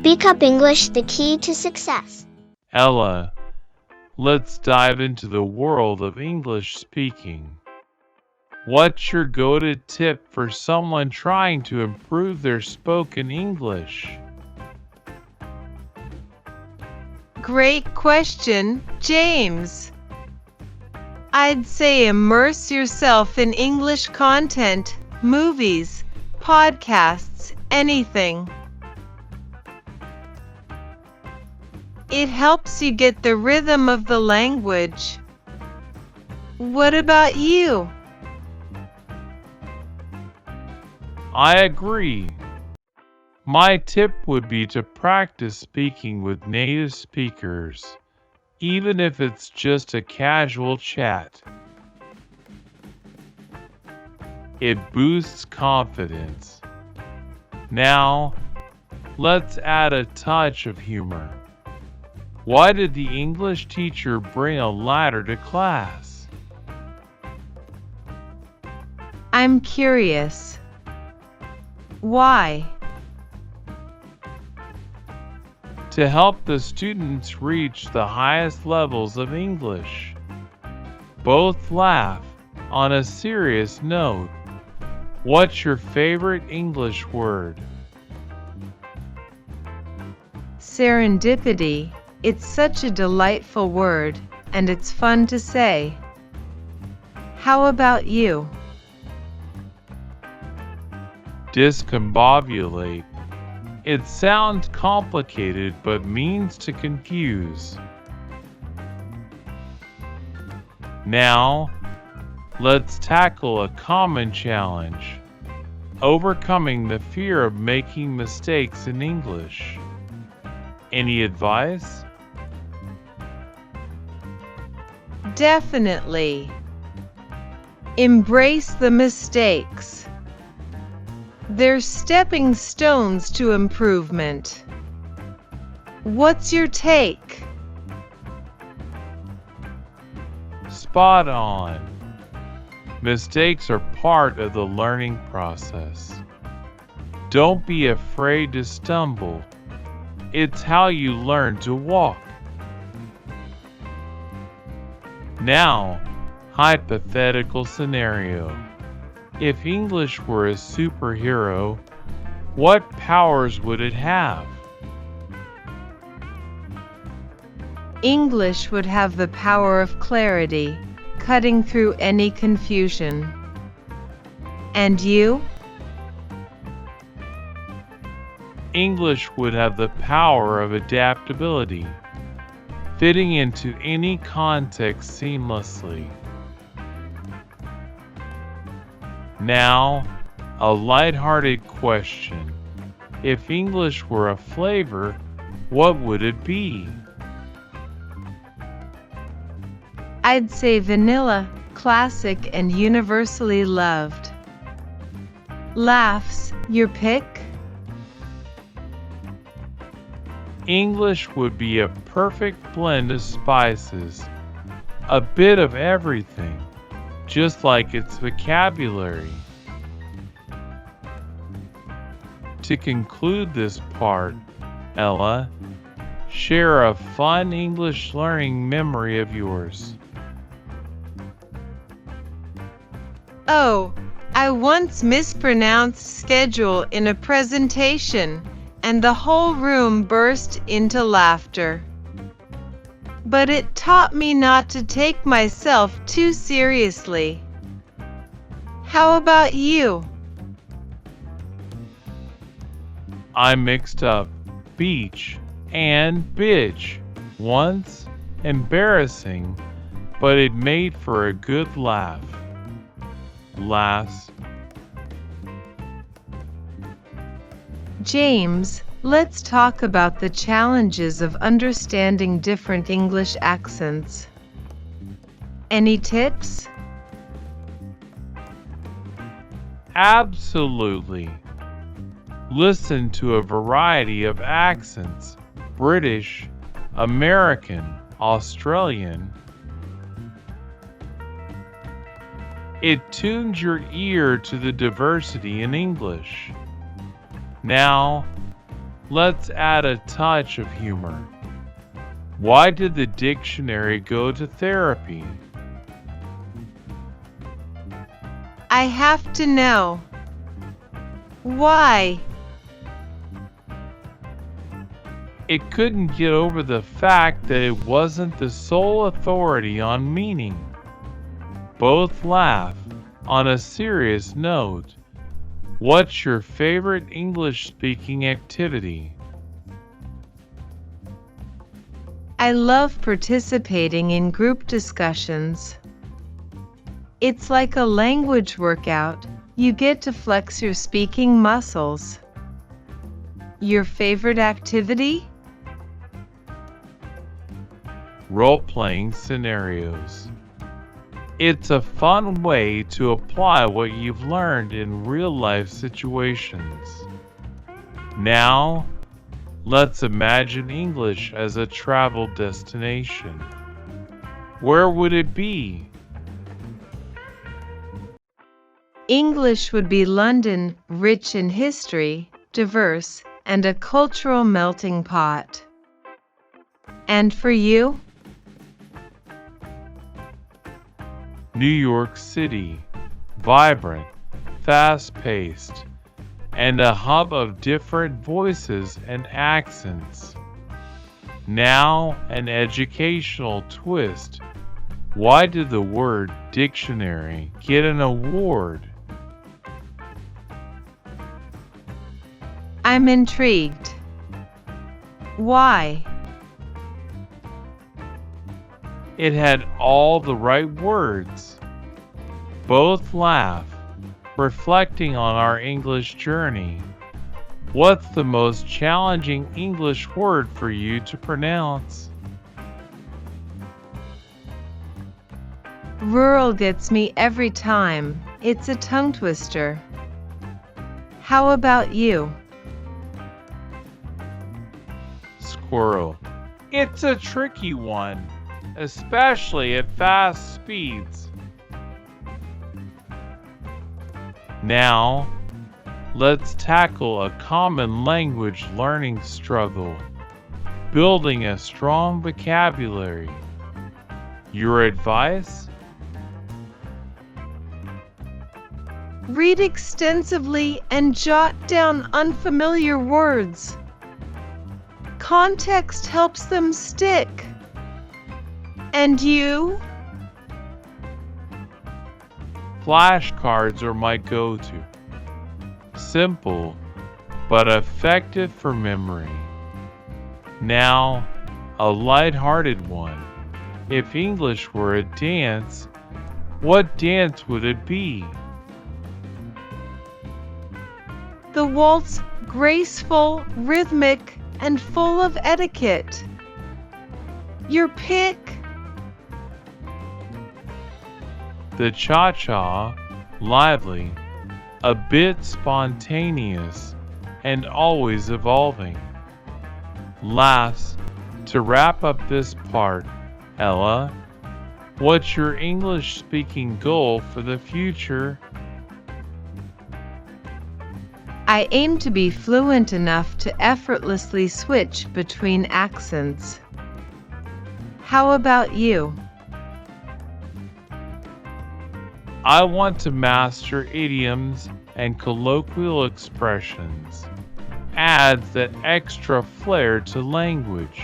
Speak Up English, the key to success. Ella, let's dive into the world of English speaking. What's your go-to tip for someone trying to improve their spoken English? Great question, James. I'd say immerse yourself in English content, movies, podcasts, anything. It helps you get the rhythm of the language. What about you? I agree. My tip would be to practice speaking with native speakers, even if it's just a casual chat. It boosts confidence. Now, let's add a touch of humor. Why did the English teacher bring a ladder to class? I'm curious. Why? To help the students reach the highest levels of English. Both laugh. On a serious note, what's your favorite English word? Serendipity. It's such a delightful word, and it's fun to say. How about you? Discombobulate. It sounds complicated but means to confuse. Now, let's tackle a common challenge. Overcoming the fear of making mistakes in English. Any advice? Definitely. Embrace the mistakes. They're stepping stones to improvement. What's your take? Spot on. Mistakes are part of the learning process. Don't be afraid to stumble. It's how you learn to walk. Now, hypothetical scenario. If English were a superhero, what powers would it have? English would have the power of clarity, cutting through any confusion. And you? English would have the power of adaptability, fitting into any context seamlessly. Now, a lighthearted question. If English were a flavor, what would it be? I'd say vanilla, classic and universally loved. Laughs, your pick? English would be a perfect blend of spices, a bit of everything, just like its vocabulary. To conclude this part, Ella, share a fun English learning memory of yours. Oh, I once mispronounced schedule in a presentation, and the whole room burst into laughter. But it taught me not to take myself too seriously. How about you? I mixed up beach and bitch once. Embarrassing, but it made for a good laugh. Last. James, let's talk about the challenges of understanding different English accents. Any tips? Absolutely. Listen to a variety of accents: British, American, Australian. It tunes your ear to the diversity in English. Now, let's add a touch of humor. Why did the dictionary go to therapy? I have to know. Why? It couldn't get over the fact that it wasn't the sole authority on meaning. Both laugh. On a serious note, what's your favorite English-speaking activity? I love participating in group discussions. It's like a language workout. You get to flex your speaking muscles. Your favorite activity? Role-playing scenarios. It's a fun way to apply what you've learned in real-life situations. Now, let's imagine English as a travel destination. Where would it be? English would be London, rich in history, diverse, and a cultural melting pot. And for you? New York City, vibrant, fast-paced, and a hub of different voices and accents. Now, an educational twist. Why did the word dictionary get an award? I'm intrigued. Why? It had all the right words. Both laugh, reflecting on our English journey. What's the most challenging English word for you to pronounce? Rural gets me every time. It's a tongue twister. How about you? Squirrel. It's a tricky one, especially at fast speeds. Now, let's tackle a common language learning struggle, building a strong vocabulary. Your advice? Read extensively and jot down unfamiliar words. Context helps them stick. And you? Flashcards are my go-to. Simple, but effective for memory. Now, a light-hearted one. If English were a dance, what dance would it be? The waltz, graceful, rhythmic, and full of etiquette. Your pick? The cha-cha, lively, a bit spontaneous, and always evolving. Last, to wrap up this part, Ella, what's your English-speaking goal for the future? I aim to be fluent enough to effortlessly switch between accents. How about you? I want to master idioms and colloquial expressions. Adds that extra flair to language.